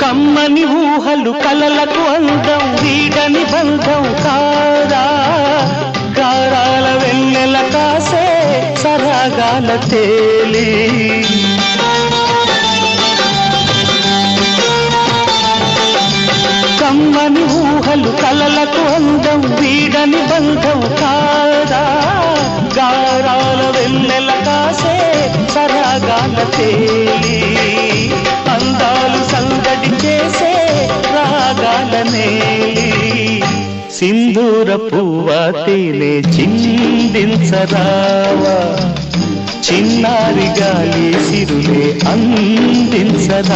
కమ్మని ఊహలు కలలకు అందం వీడని బంధం కాదా గారాల వెన్నెల కాసే సరాగాల తేలి కమ్మని ఊహలు కలలకు అందం వీడని బంధం కాదా గారాల వెన్నెల కాసే సరాగాల తేలి అందాలు సందడి చేసే రాగాల నేలి సింధూర పువ్వా తేనె చిందించరావా చిన్నారి గాలి సిరులే అందించరావా